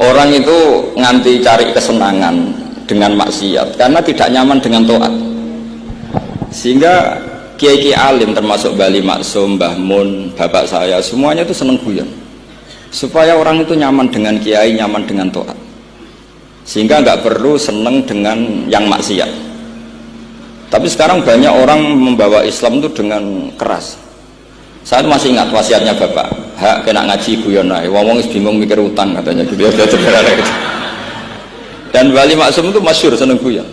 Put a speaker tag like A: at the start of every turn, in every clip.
A: Orang itu nganti cari kesenangan dengan maksiat karena tidak nyaman dengan taat. Sehingga kiai-kiai alim termasuk Bali Maksum, Mbah Mun, bapak saya semuanya itu seneng guyon. Supaya orang itu nyaman dengan kiai, nyaman dengan taat. Sehingga nggak perlu seneng dengan yang maksiat. Tapi sekarang banyak orang membawa Islam itu dengan keras. Saya masih ingat wasiatnya bapak, hak kena ngaji guyon ae, wong bingung mikir utang katanya gitu ya, gitu. Dan Bali Maksum itu masyhur seneng guyon.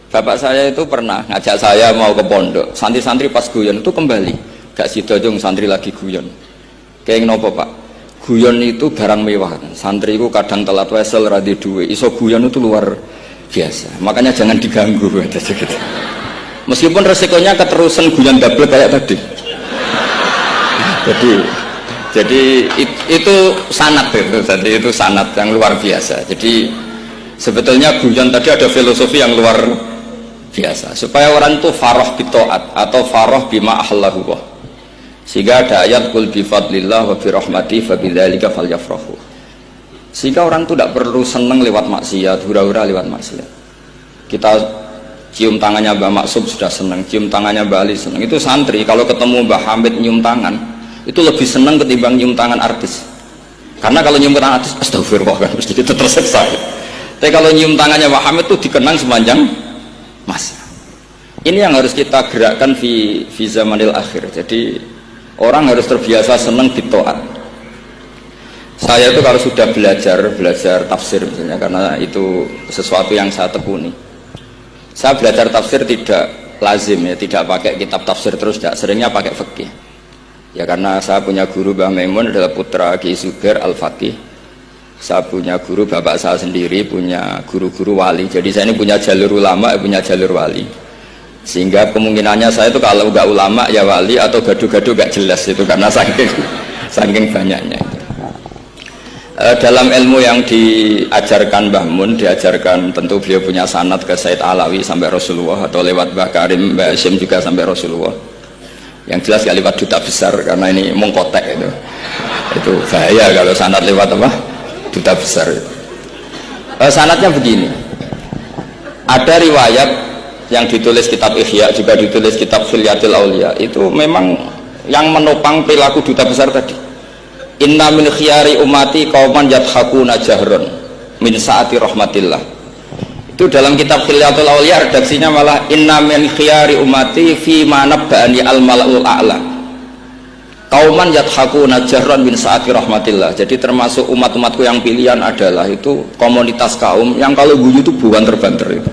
A: Bapak saya itu pernah ngajak saya mau ke pondok, santri-santri pas guyon itu kembali, gak sido jong santri lagi guyon. Kayak nopo pak, guyon itu barang mewah, santri itu kadang telat wesel radhi duwe, iso guyon itu luar biasa, makanya jangan diganggu gitu. Meskipun resikonya keterusan guyon double kayak tadi. Jadi itu sanad itu sanad yang luar biasa. Jadi sebetulnya guyon tadi ada filosofi yang luar biasa supaya orang itu farah bitaat atau farah bima ahlahu. Sehingga ada ayat qul bi fadlillah wa bi rahmati fa bidzalika falyafrahu. Sehingga orang itu tidak perlu seneng lewat maksiat, hura-hura lewat maksiat. Kita cium tangannya Mbah Maksum sudah seneng, cium tangannya Mbah Ali seneng. Itu santri kalau ketemu Mbah Hamid nyium tangan itu lebih senang ketimbang nyium tangan artis, karena kalau nyium tangan artis astagfirullah kan mesti kita tersiksa. Tapi kalau nyium tangannya Pak Hamid itu dikenang sepanjang masa. Ini yang harus kita gerakkan di zamanil akhir. Jadi orang harus terbiasa senang bitaat. Saya itu kalau sudah belajar tafsir misalnya, karena itu sesuatu yang saya tekuni. Saya belajar tafsir tidak lazim ya, tidak pakai kitab tafsir terus, tidak, seringnya pakai fikih. Ya karena saya punya guru Mbah Maimun adalah putra Ki Zubair Al-Faqih. Saya punya guru bapak saya sendiri, punya guru-guru wali. Jadi saya ini punya jalur ulama, punya jalur wali. Sehingga kemungkinannya saya itu kalau nggak ulama ya wali, atau gaduh-gaduh nggak jelas itu karena saking banyaknya. Dalam ilmu yang diajarkan Mbah Mun, diajarkan tentu beliau punya sanad ke Said Alawi sampai Rasulullah, atau lewat Mbah Karim, Mbah Hashim juga sampai Rasulullah. Yang jelas gak lewat duta besar karena ini mengkotek itu bahaya kalau sanad lewat apa duta besar itu. Sanadnya begini, ada riwayat yang ditulis kitab Ihya, juga ditulis kitab Khilyatul Aulia, itu memang yang menopang perilaku duta besar tadi. Inna min khiyari umati qauman yadhakuna jahron min saati rahmatillah. Itu dalam kitab Khilyatul Aulia redaksinya malah inna min khiyari umati fi ma nabba'ani al-mala'ul a'la qauman yadhakuna jahran min saati rahmatillah. Jadi termasuk umat-umatku yang pilihan adalah itu komunitas kaum yang kalau guyu itu bukan terbanter itu.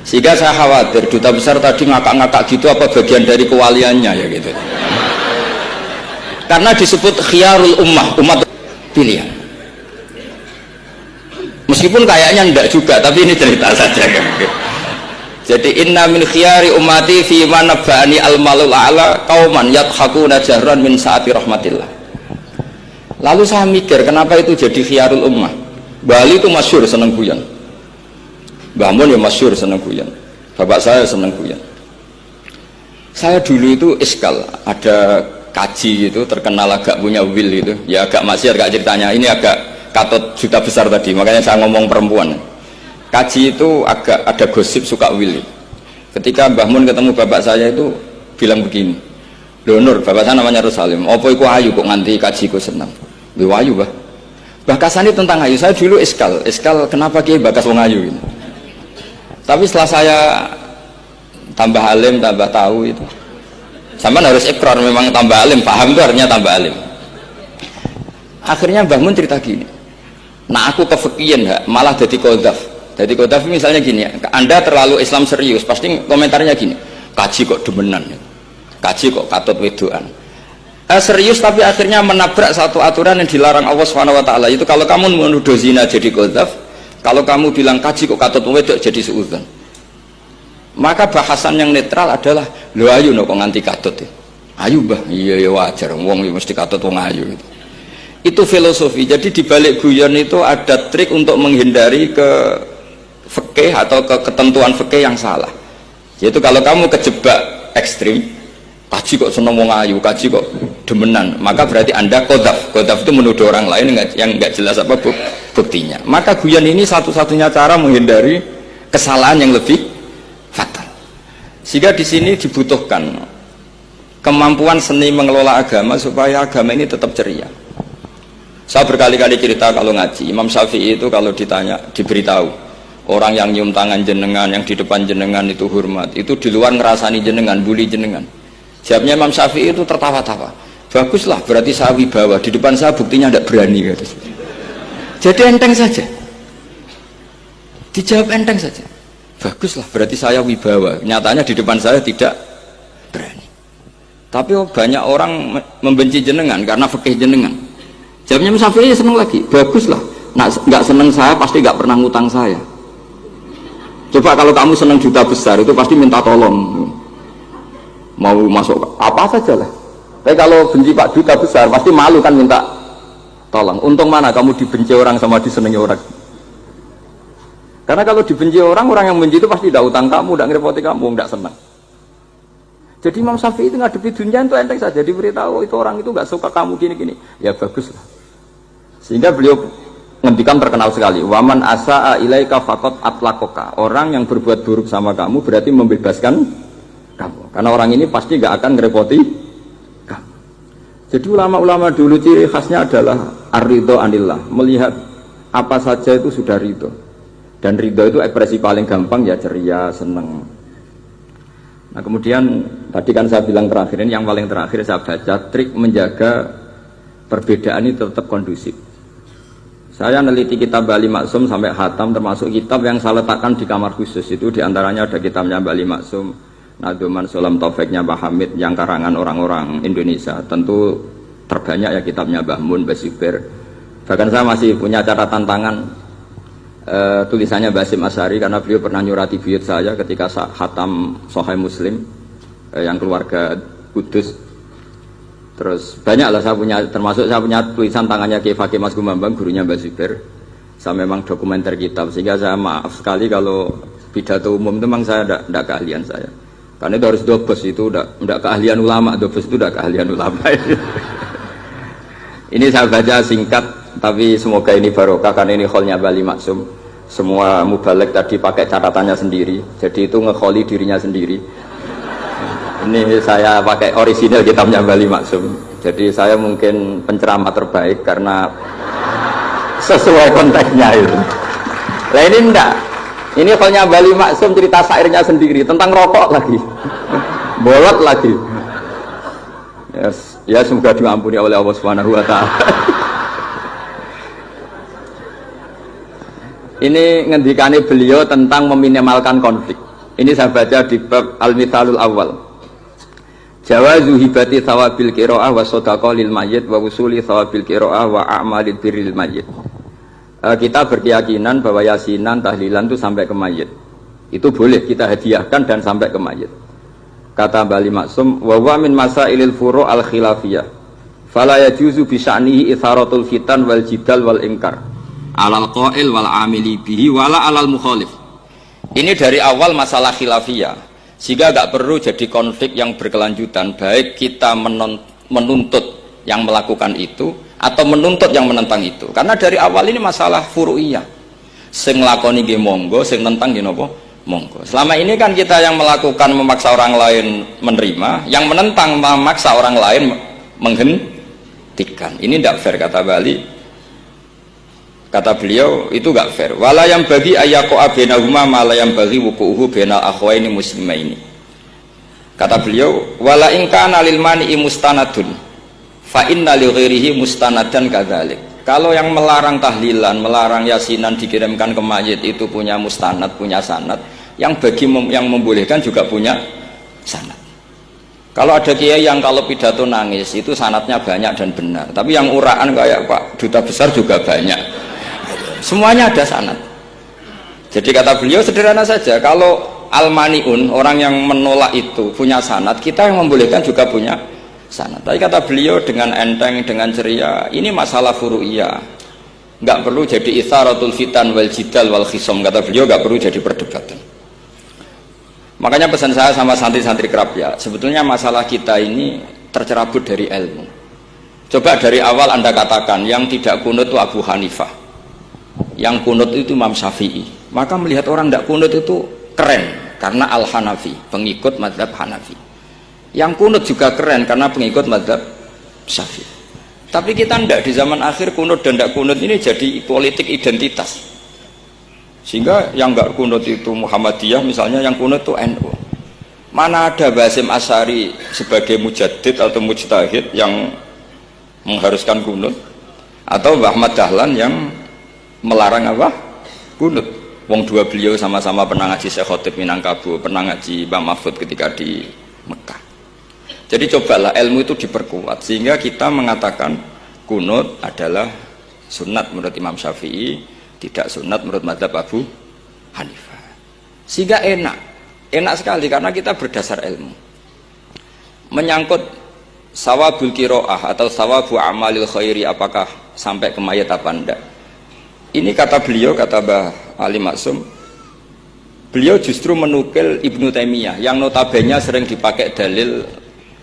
A: Sehingga saya khawatir duta besar tadi ngakak-ngakak gitu apa bagian dari kewaliannya ya gitu. Karena disebut khiyarul ummah, umat pilihan. Meskipun kayaknya enggak juga, tapi ini cerita saja kan. Jadi inna min khiyari ummati fi ma nabba'ani al-malul a'la qauman yadhakuna jahran min saati rahmatillah. Lalu saya mikir kenapa itu jadi khiyarul ummah. Bali itu masyhur seneng guyon. Mbah Mun ya masyhur seneng guyon. Bapak saya seneng guyon. Saya dulu itu iskal, ada kaji itu terkenal agak punya will itu. Ya agak maksiat agak ceritanya. Ini agak katut juta besar tadi, makanya saya ngomong perempuan. Kaji itu agak ada gosip suka willy. Ketika Mbah Mun ketemu bapak saya itu bilang begini, "Lho Nur, bapak saya namanya Rosalim, apa iku ayu kok nganti kaji ku seneng?" "Lho ayu, Mbah." Bahasane tentang ayu, saya dulu iskal kenapa Kiai bakas wong ayu ini. Tapi setelah saya tambah alim, tambah tahu itu. Sama harus ikrar memang tambah alim, paham itu artinya tambah alim. Akhirnya Mbah Mun cerita gini, nah aku kefikian malah jadi kodaf. Jadi kodaf misalnya gini, Anda terlalu Islam serius, pasti komentarnya gini, kaji kok demenan, kaji kok katut wedoan. Serius tapi akhirnya menabrak satu aturan yang dilarang Allah SWT. Itu kalau kamu menuduh zina jadi kodaf, kalau kamu bilang kaji kok katut wedok jadi suudzon. Maka bahasan yang netral adalah, lo ayu no kok nganti katut ya. Ayu Mbah, iya ya wajar, wong mesti katut wong ayu itu. Itu filosofi. Jadi di balik guyon itu ada trik untuk menghindari ke fikih atau ke ketentuan fikih yang salah. Yaitu kalau kamu kejebak ekstrim, kaji kok seneng wong ayu, kaji kok demenan, maka berarti Anda qadzaf. Qadzaf itu menuduh orang lain yang enggak jelas apa buktinya. Maka guyon ini satu-satunya cara menghindari kesalahan yang lebih fatal. Sehingga di sini dibutuhkan kemampuan seni mengelola agama supaya agama ini tetap ceria. Saya berkali-kali cerita kalau ngaji, Imam Syafi'i itu kalau ditanya, diberitahu orang yang nyium tangan jenengan, yang di depan jenengan itu hormat, itu di luar ngerasani jenengan, bully jenengan. Jawabnya Imam Syafi'i itu tertawa-tawa. Baguslah, berarti saya wibawa, di depan saya buktinya tidak berani. Gitu. Jadi enteng saja, dijawab enteng saja. Baguslah, berarti saya wibawa, nyatanya di depan saya tidak berani. Tapi banyak orang membenci jenengan karena fikih jenengan. Jawabnya Imam Syafi'i seneng lagi. Baguslah, nggak seneng saya pasti nggak pernah ngutang saya. Coba kalau kamu seneng juta besar itu pasti minta tolong, mau masuk apa saja lah. Tapi kalau benci Pak Duta besar pasti malu kan minta tolong. Untung mana kamu dibenci orang sama disenangi orang. Karena kalau dibenci orang yang benci itu pasti tidak utang kamu, tidak ngerepoti kamu, tidak senang. Jadi Imam Syafi'i itu ngadepi dunia itu enteng saja, diberitahu itu orang itu nggak suka kamu gini-gini. Ya bagus lah. Sehingga beliau ngendikan terkenal sekali, waman asaa ilaika faqat atlaqaka. Orang yang berbuat buruk sama kamu berarti membebaskan kamu. Karena orang ini pasti nggak akan ngerepoti kamu. Jadi ulama-ulama dulu ciri khasnya adalah ar-ridho anillah, melihat apa saja itu sudah ridho. Dan ridho itu ekspresi paling gampang ya ceria, seneng. Nah kemudian tadi kan saya bilang terakhir ini yang paling terakhir saya baca trik menjaga perbedaan ini tetap kondusif. Saya neliti kitab Bali Maksum sampai khatam, termasuk kitab yang saya letakkan di kamar khusus itu diantaranya ada kitabnya Bali Maksum, Naduman Sulam Taufiknya Mbah Hamid yang karangan orang-orang Indonesia. Tentu terbanyak ya kitabnya Mbah Mun, Mbah Sibir. Bahkan saya masih punya catatan tangan tulisannya Basim Asyari karena beliau pernah nyurati buyut saya ketika khatam Sahih Muslim yang keluarga Kudus. Terus banyak lah saya punya, termasuk saya punya tulisan tangannya Kiai Fakih Mas Gumambang, gurunya Mbak Zubair. Saya memang dokumenter kitab, sehingga saya maaf sekali kalau pidato umum itu memang saya tidak keahlian saya. Karena itu harus dobes, itu tidak keahlian ulama, dobes itu tidak keahlian ulama. Ini saya baca singkat, tapi semoga ini barokah karena ini kholnya Bali Maksum. Semua mubalek tadi pakai catatannya sendiri, jadi itu ngekholi dirinya sendiri. Ini saya pakai orisinal kitabnya Bali Maksum. Jadi saya mungkin penceramah terbaik karena sesuai konteksnya itu. Nah ini enggak. Ini kholnya Bali Maksum cerita syairnya sendiri tentang rokok lagi. Bolot lagi. Yes. Ya semoga diampuni oleh Allah Subhanahu wa taala. Ini ngendikane beliau tentang meminimalkan konflik. Ini saya baca di bab Al-Mithalul Awal. Jawazu hibati thawabil qiraah wa shadaqah lil mayyit wa wusuli thawabil qiraah wa a'malil birril mayyit. Kita berkeyakinan bahwa yasinan, tahlilan itu sampai ke mayit. Itu boleh kita hadiahkan dan sampai ke mayit. Kata Bali Maksum, wa huwa min masailil furu' al khilafiyah. Fala yajuzu bi sya'nihi itharatul fitan wal jidal wal ingkar. Alal qail wal amili bihi wala alal mukhalif. Ini dari awal masalah khilafiyah. Sehingga nggak perlu jadi konflik yang berkelanjutan, baik kita menuntut yang melakukan itu atau menuntut yang menentang itu. Karena dari awal ini masalah furu'iyah. Sing nglakoni nggih monggo, sing nentang nggih napa? Monggo. Selama ini kan kita yang melakukan memaksa orang lain menerima, yang menentang memaksa orang lain menghentikan. Ini tidak fair kata Bali. Kata beliau itu gak fair. Wala yang bagi ayaqa bainahuma ma la yang bagi wuquhu bainal akhwaini muslimaini. Kata beliau, wala in kana lil mani'i mustanadun fa inna li ghairihi mustanadan kadzalik. Kalau yang melarang tahlilan, melarang yasinan dikirimkan ke mayit itu punya mustanad, punya sanad. Yang bagi yang membolehkan juga punya sanad. Kalau ada kiai yang kalau pidato nangis itu sanadnya banyak dan benar. Tapi yang uraan kayak Pak Duta Besar juga banyak. Semuanya ada sanad. Jadi kata beliau sederhana saja, kalau al-mani'un, orang yang menolak itu punya sanad, kita yang membolehkan juga punya sanad. Tapi kata beliau dengan enteng, dengan ceria, ini masalah furu'iyah. Nggak perlu jadi itharatul fitan wal jidal wal khisom. Kata beliau nggak perlu jadi perdebatan. Makanya pesan saya sama santri-santri kerap ya, sebetulnya masalah kita ini tercerabut dari ilmu. Coba dari awal Anda katakan yang tidak kunut itu Abu Hanifah, yang kunut itu Imam Syafi'i, maka melihat orang tidak kunut itu keren karena Al-Hanafi, pengikut mazhab Hanafi. Yang kunut juga keren karena pengikut mazhab Syafi'i. Tapi kita tidak, di zaman akhir kunut dan tidak kunut ini jadi politik identitas. Sehingga yang nggak kunut itu Muhammadiyah misalnya, yang kunut itu NU. Mana ada Basim Asy'ari sebagai mujaddid atau mujtahid yang mengharuskan kunut, atau Mbah Ahmad Dahlan yang melarang apa? Kunut. Wong dua beliau sama-sama pernah ngaji Syekh Khotib Minangkabau, pernah ngaji Mbah Mahfud ketika di Mekah. Jadi cobalah ilmu itu diperkuat sehingga kita mengatakan kunut adalah sunat menurut Imam Syafi'i, tidak sunat menurut mazhab Abu Hanifah. Sehingga enak sekali karena kita berdasar ilmu. Menyangkut sawabul kiroah atau sawabu amalil khairi, apakah sampai ke mayat apa enggak, ini kata beliau, kata Mbah Ali Maksum, beliau justru menukil Ibnu Taimiyah yang notabene sering dipakai dalil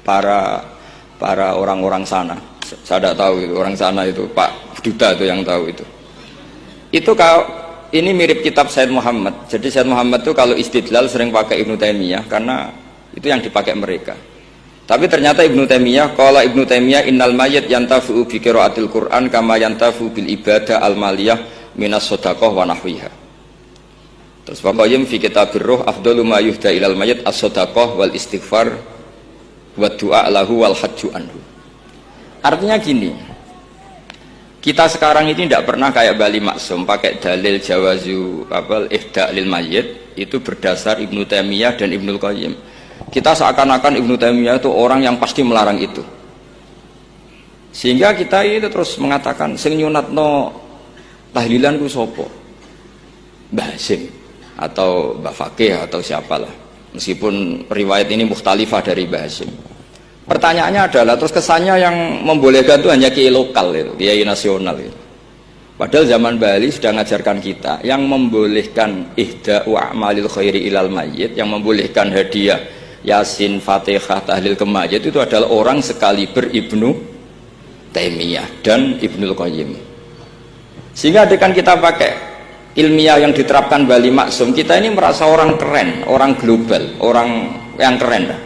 A: para orang-orang sana. Saya tidak tahu itu orang sana, itu Pak Duta itu yang tahu itu. Itu kalau ini mirip kitab Said Muhammad. Jadi Said Muhammad itu kalau istidlal sering pakai Ibnu Taimiyah karena itu yang dipakai mereka. Tapi ternyata Ibnu Taimiyah, qala Ibnu Taimiyah innal mayyit yantafi'u bi qiraatil Qur'an kama yantafi'u bil ibadah al maliyah minas shadaqah wa nahwiha. Terus Qayyim fi kitabir ruh afdalu ma yuhda ilal mayyit as-shadaqah wal istighfar wa du'a lahu wal hajju anhu. Artinya gini, kita sekarang ini tidak pernah kayak Bali Maksum pakai dalil jawazu ihda lil mayyit itu berdasar Ibnu Taimiyah dan Ibnu Qayyim. Kita seakan-akan Ibnu Taimiyah itu orang yang pasti melarang itu. Sehingga kita itu terus mengatakan sing nyunatno tahlilan ku sapa? Mbah Hasyim atau Mbah Fakih atau siapalah. Meskipun riwayat ini mukhtalifah dari Mbah Hasyim. Pertanyaannya adalah terus kesannya yang membolehkan itu hanya kiai lokal itu, kiai nasional itu. Padahal zaman Bali sudah mengajarkan kita yang membolehkan ihda'u a'malil khairi ilal mayyit, yang membolehkan hadiah Yasin, Fatihah, tahlil ke mayit itu adalah orang sekaliber Ibnu Taimiyah dan Ibnu Qayyim. Sehingga dengan kita pakai ilmiah yang diterapkan Bali Maksum, kita ini merasa orang keren, orang global, orang yang keren dah.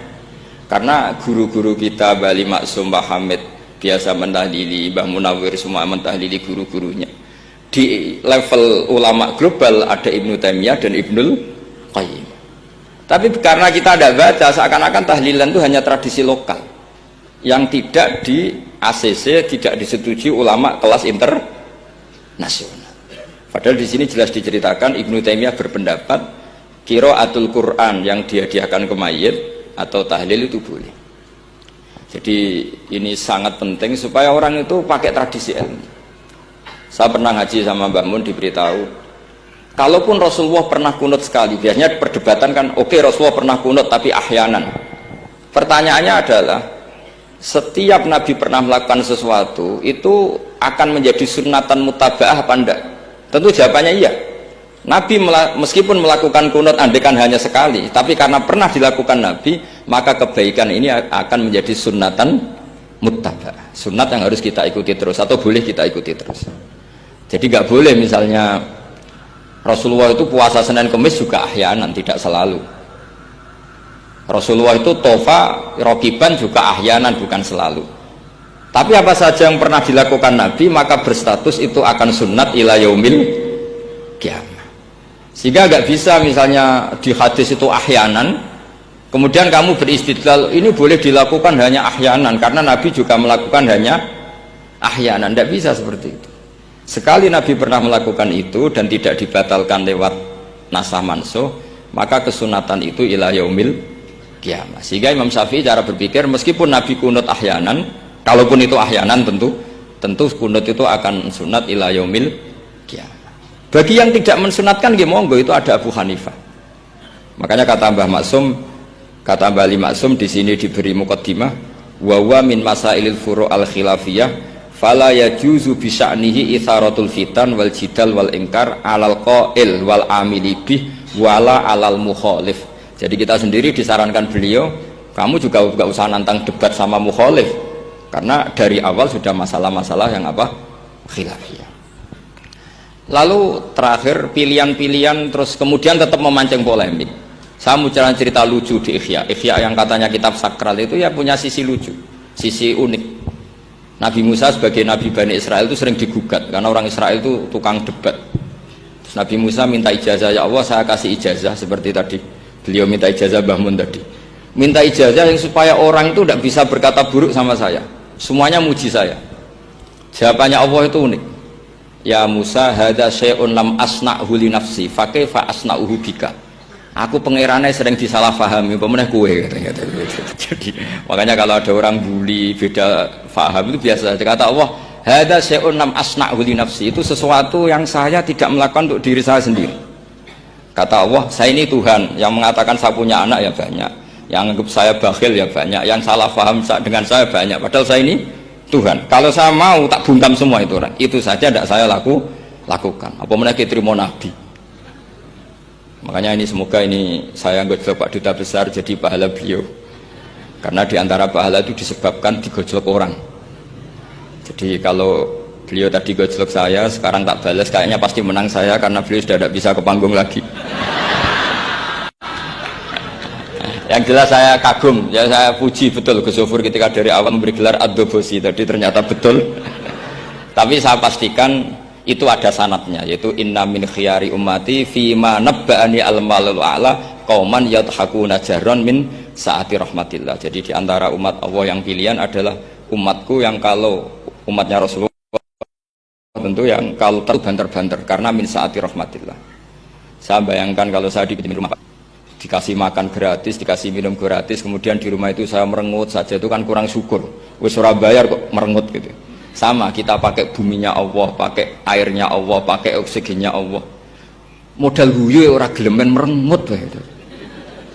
A: Karena guru-guru kita Bali Maksum, Mbah Hamid biasa mentahlili, Mbah Munawir semua mentahlili guru-gurunya. Di level ulama global ada Ibnu Taimiyah dan Ibnu Qayyim. Tapi karena kita tidak baca, seakan-akan tahlilan itu hanya tradisi lokal yang tidak di ACC, tidak disetujui ulama kelas internasional. Padahal di sini jelas diceritakan Ibnu Taimiyah berpendapat qiraatul Quran yang dihadiahkan ke mayit atau tahlil itu boleh. Jadi ini sangat penting supaya orang itu pakai tradisi ilmu. Saya pernah ngaji sama Mbak Mun, diberitahu kalaupun Rasulullah pernah kunut sekali, biasanya perdebatan kan oke, Rasulullah pernah kunut tapi ahyanan. Pertanyaannya adalah setiap Nabi pernah melakukan sesuatu itu akan menjadi sunnatan mutaba'ah apa enggak? Tentu jawabannya iya. Nabi meskipun melakukan kunut andekan hanya sekali, tapi karena pernah dilakukan Nabi, maka kebaikan ini akan menjadi sunnatan muttaba, sunat yang harus kita ikuti terus atau boleh kita ikuti terus. Jadi nggak boleh misalnya Rasulullah itu puasa Senin Kemis juga ahyanan, tidak selalu. Rasulullah itu tofa rokiban juga ahyanan, bukan selalu. Tapi apa saja yang pernah dilakukan Nabi maka berstatus itu akan sunat ila yaumil qiyamah. Sehingga nggak bisa misalnya di hadis itu ahyanan, kemudian kamu beristidlal ini boleh dilakukan hanya ahyanan karena Nabi juga melakukan hanya ahyanan. Tidak bisa seperti itu. Sekali Nabi pernah melakukan itu dan tidak dibatalkan lewat nasah mansuh, maka kesunatan itu ila yaumil qiyamah. Sehingga Imam Syafi'i cara berpikir meskipun Nabi kunut ahyanan, kalaupun itu ahyanan tentu kunut itu akan sunat ila yaumil qiyamah. Bagi yang tidak mensunatkan monggo, itu ada Abu Hanifah. Makanya kata Mbah Maksum, kata Mbah Ali Maksum di sini diberi muqaddimah, wa huwa min masailil furu' al khilafiyah fala yajuzu bi sya'nihi itharatul fitan wal jidal wal ingkar alal qail wal amili bih wala alal mukhalif. Jadi kita sendiri disarankan beliau, kamu juga gak usah nantang debat sama mukhalif. karena dari awal sudah masalah-masalah yang apa khilafiyah. Lalu terakhir pilihan-pilihan terus kemudian tetap memancing polemik. Saya mau cerita lucu di Ihya yang katanya kitab sakral itu ya punya sisi lucu, sisi unik. Nabi Musa sebagai Nabi Bani Israel itu sering digugat karena orang Israel itu tukang debat. Terus Nabi Musa minta ijazah, ya Allah saya kasih ijazah seperti tadi beliau minta ijazah Mbah Mun tadi, minta ijazah yang supaya orang itu tidak bisa berkata buruk sama saya, semuanya muji saya. Jawabannya Allah itu unik, ya Musa hadza syai'un lam asna'hu li nafsi fa kaifa asna'uhu bika. Aku pangerane sering disalahpahami pemenah kue katanya. Jadi makanya kalau ada orang bully beda paham itu biasa. Kata Allah hadza syai'un lam asna'hu li nafsi, itu sesuatu yang saya tidak melakukan untuk diri saya sendiri. Kata Allah, saya ini Tuhan yang mengatakan saya punya anak ya banyak, yang anggap saya bakhil ya banyak, yang salah paham dengan saya banyak, padahal saya ini Tuhan. Kalau saya mau tak bungkam semua itu orang, itu saja tidak saya lakukan. Apa mana kita terima Nabi. Makanya ini semoga ini saya gojlok Pak Duta Besar jadi pahala beliau, karena diantara pahala itu disebabkan digojlok orang. Jadi kalau beliau tadi gojlok saya, sekarang tak balas, kayaknya pasti menang saya karena beliau sudah tidak bisa ke panggung lagi. Yang jelas saya kagum, ya saya puji betul Gus Zofur ketika dari awal memberi gelar Ad-Dobosi tadi ternyata betul. Tapi saya pastikan itu ada sanadnya, yaitu inna min khiyari ummati fima nabba'ani al-malul a'la qauman yadhakuna jarran min saati rahmatillah. Jadi diantara umat Allah yang pilihan adalah umatku yang kalau umatnya Rasulullah tentu yang kalau terbanter-banter karena min saati rahmatillah. Saya bayangkan kalau saya di rumah dikasih makan gratis, dikasih minum gratis, kemudian di rumah itu saya merengut saja, itu kan kurang syukur. Wis ora bayar kok merengut gitu. Sama kita pakai buminya Allah, pakai airnya Allah, pakai oksigennya Allah. Modal guyu ora gelemen merengut gitu.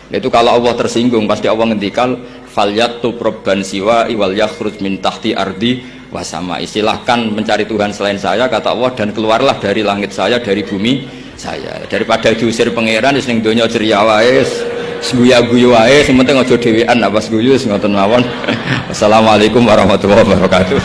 A: Itu kalau Allah tersinggung pasti Allah ngendikan falyatu probban siwa wal yakhruj min tahti ardi wasama, istilahkan mencari Tuhan selain saya kata Allah dan keluarlah dari langit saya, dari bumi saya, daripada diusir pangeran wis ning donya ceria wae, guyu wae, sing penting aja dhewean apa guyu ngoten mawon. Wassalamualaikum warahmatullahi wabarakatuh.